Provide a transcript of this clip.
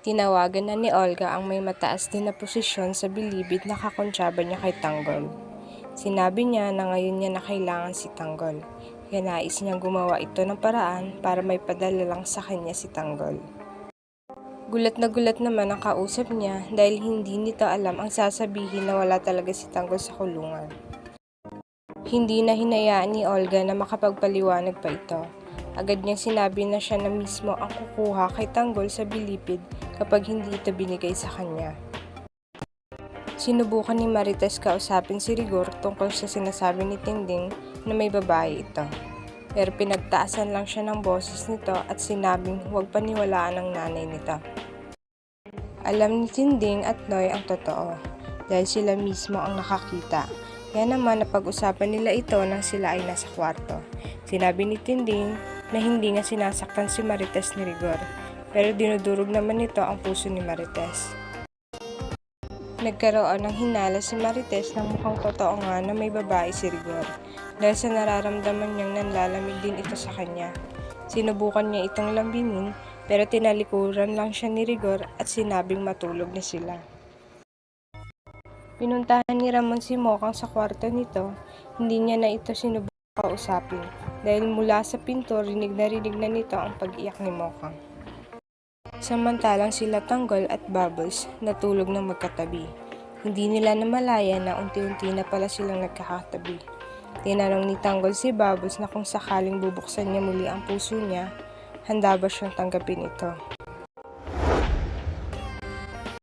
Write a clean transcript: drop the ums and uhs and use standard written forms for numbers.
Tinawagan na ni Olga ang may mataas din na posisyon sa bilibid na kakontsaba niya kay Tanggol. Sinabi niya na ngayon niya na kailangan si Tanggol, kaya nais niyang gumawa ito ng paraan para may padala lang sa kanya si Tanggol. Gulat naman ang kausap niya dahil hindi nito alam ang sasabihin na wala talaga si Tanggol sa kulungan. Hindi na hinayaan ni Olga na makapagpaliwanag pa ito. Agad niyang sinabi na siya na mismo ang kukuha kay Tanggol sa bilipid kapag hindi ito binigay sa kanya. Sinubukan ni Marites kausapin si Rigor tungkol sa sinasabi ni Tinding na may babae ito. Pero pinagtaasan lang siya ng boses nito at sinabing huwag paniwalaan ng nanay nito. Alam ni Tinding at Noy ang totoo dahil sila mismo ang nakakita. Kaya naman napag-usapan nila ito nang sila ay nasa kwarto. Sinabi ni Tinding na hindi nga sinasaktan si Marites ni Rigor, pero dinudurog naman nito ang puso ni Marites. Nagkaroon ng hinala si Marites na mukhang totoo nga na may babae si Rigor dahil sa nararamdaman niyang nanlalamig din ito sa kanya. Sinubukan niya itong lambingin pero tinalikuran lang siya ni Rigor at sinabing matulog na sila. Pinuntahan ni Ramon si Mokang sa kwarto nito, hindi niya na ito sinubukang kausapin dahil mula sa pinto rinig na nito ang pag-iyak ni Mokang. Samantalang sila Tanggol at Bubbles natulog ng magkatabi. Hindi nila namalayan na unti-unti na pala silang nagkakatabi. Tinanong ni Tanggol si Bubbles na kung sakaling bubuksan niya muli ang puso niya, handa ba siyang tanggapin ito.